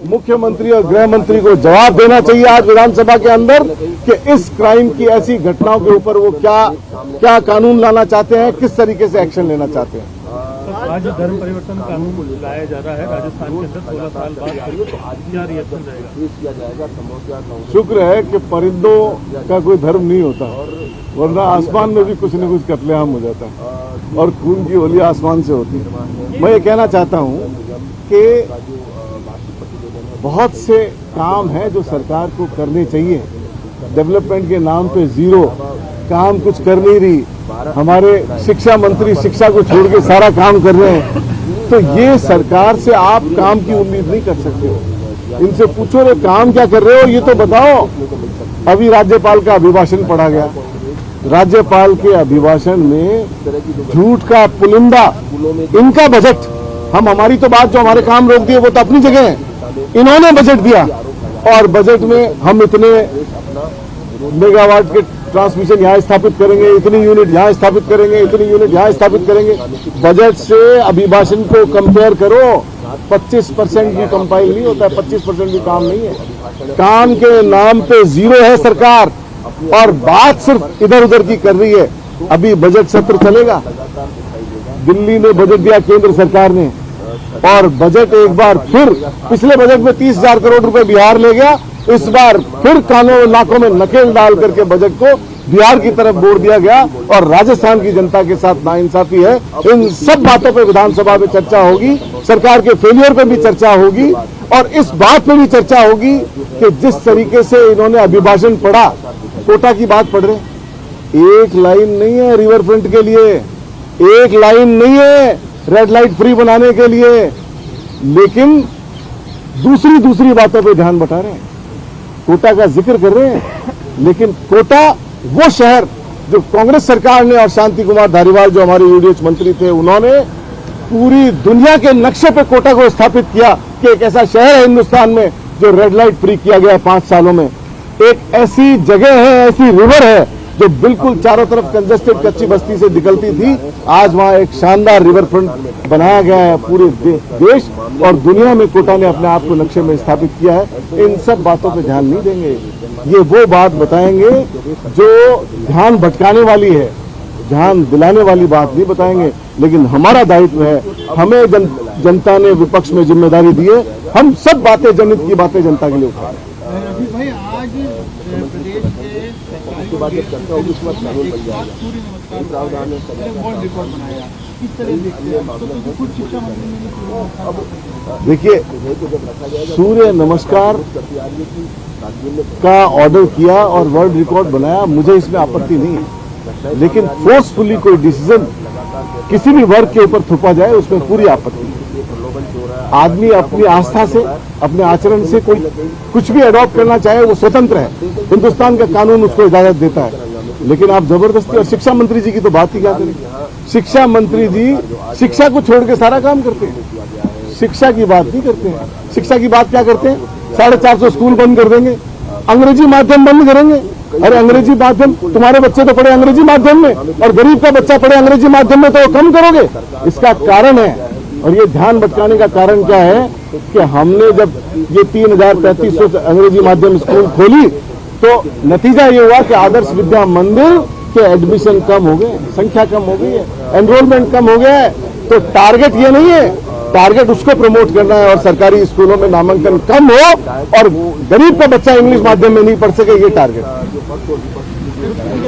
मुख्यमंत्री और गृह मंत्री को जवाब देना चाहिए आज विधानसभा के अंदर कि इस क्राइम की ऐसी घटनाओं के ऊपर वो क्या कानून लाना चाहते हैं, किस तरीके से एक्शन लेना चाहते हैं। आज धर्म परिवर्तन कानून लाया जा रहा है राजस्थान के अंदर 16 साल बाद, क्या रिएक्शन रहेगा? शुक्र है कि परिंदों का कोई धर्म नहीं होता, वरना आसमान में भी कुछ न कुछ कत्लेआम हो जाता है और खून की होली आसमान से होती है। मैं ये कहना चाहता हूँ कि बहुत से काम हैं जो सरकार को करने चाहिए। डेवलपमेंट के नाम पे जीरो, काम कुछ कर नहीं रही। हमारे शिक्षा मंत्री शिक्षा को छोड़ के सारा काम कर रहे हैं, तो ये सरकार से आप काम की उम्मीद नहीं कर सकते हो। इनसे पूछो रे काम क्या कर रहे हो, ये तो बताओ। अभी राज्यपाल का अभिभाषण पढ़ा गया, राज्यपाल के अभिभाषण में झूठ का पुलिंदा, इनका बजट, हमारी तो बात जो हमारे काम रोक दिए वो तो अपनी जगह है, इन्होंने बजट दिया और बजट में हम इतने मेगावाट के ट्रांसमिशन यहाँ स्थापित करेंगे, इतनी यूनिट यहाँ स्थापित करेंगे, इतनी यूनिट यहाँ स्थापित करेंगे। बजट से अभिभाषण को कंपेयर करो, 25% भी कंपाइल नहीं होता है, 25% भी काम नहीं है। काम के नाम पे जीरो है सरकार और बात सिर्फ इधर उधर की कर रही है। अभी बजट सत्र चलेगा, दिल्ली ने बजट दिया केंद्र सरकार ने, और बजट एक बार फिर, पिछले बजट में 30,000 करोड़ रुपए बिहार ले गया, इस बार फिर कानों नाकों में नकेल डाल करके बजट को बिहार की तरफ मोड़ दिया गया और राजस्थान की जनता के साथ नाइंसाफी है। इन सब बातों पे विधानसभा में चर्चा होगी, सरकार के फेलियर पे भी चर्चा होगी और इस बात पे भी चर्चा होगी कि जिस तरीके से इन्होंने अभिभाषण पढ़ा, कोटा की बात पढ़ रहे, एक लाइन नहीं है रिवर फ्रंट के लिए, एक लाइन नहीं है रेड लाइट फ्री बनाने के लिए, लेकिन दूसरी बातों पे ध्यान बटा रहे हैं। कोटा का जिक्र कर रहे हैं, लेकिन कोटा वो शहर जो कांग्रेस सरकार ने और शांति कुमार धारीवाल जो हमारे यूडीएच मंत्री थे, उन्होंने पूरी दुनिया के नक्शे पे कोटा को स्थापित किया कि एक ऐसा शहर है हिंदुस्तान में जो रेड लाइट फ्री किया गया 5 सालों में। एक ऐसी जगह है, ऐसी रिवर है जो बिल्कुल चारों तरफ कंजेस्टेड कच्ची बस्ती से निकलती थी, आज वहां एक शानदार रिवर फ्रंट बनाया गया है। पूरे देश और दुनिया में कोटा ने अपने आप को नक्शे में स्थापित किया है। इन सब बातों पे ध्यान नहीं देंगे, ये वो बात बताएंगे जो ध्यान भटकाने वाली है, ध्यान दिलाने वाली बात नहीं बताएंगे। लेकिन हमारा दायित्व है, हमें जनता ने विपक्ष में जिम्मेदारी दी है, हम सब बातें, जनहित की बातें जनता के लिए उठाएं। भाई आज प्रदेश के बाद जब चर्चा होगी उसके बाद कानून बन जाएगा, प्रावधान ने वर्ल्ड रिकॉर्ड बनाया, किस तरह से कुछ शिक्षा मंत्री। देखिए, सूर्य नमस्कार का ऑर्डर किया और वर्ल्ड रिकॉर्ड बनाया, मुझे इसमें आपत्ति नहीं है, लेकिन फोर्सफुली कोई डिसीजन किसी भी वर्ग के ऊपर थोपा जाए उसमें पूरी आपत्ति है। आदमी अपनी आस्था से, अपने आचरण से कोई कुछ भी अडॉप्ट करना चाहे वो स्वतंत्र है, हिंदुस्तान का कानून उसको इजाजत देता है, लेकिन आप जबरदस्ती। और शिक्षा मंत्री जी की तो बात ही क्या करें, शिक्षा मंत्री जी शिक्षा को छोड़ के सारा काम करते हैं, शिक्षा की बात नहीं करते हैं। शिक्षा की बात क्या करते हैं, 450 स्कूल बंद कर देंगे, अंग्रेजी माध्यम बंद करेंगे। अरे अंग्रेजी माध्यम, तुम्हारे बच्चे तो पढ़े अंग्रेजी माध्यम में और गरीब का बच्चा पढ़े अंग्रेजी माध्यम में, तो वो कम करोगे। इसका कारण है, और ये ध्यान भटकाने का कारण क्या है कि हमने जब ये 3,350 अंग्रेजी माध्यम स्कूल खोली तो नतीजा ये हुआ कि आदर्श विद्या मंदिर के एडमिशन कम हो गए, संख्या कम हो गई है, एनरोलमेंट कम हो गया है। तो टारगेट ये नहीं है, टारगेट उसको प्रमोट करना है और सरकारी स्कूलों में नामांकन कम हो और गरीब का बच्चा इंग्लिश माध्यम में नहीं पढ़ सके, ये टारगेट।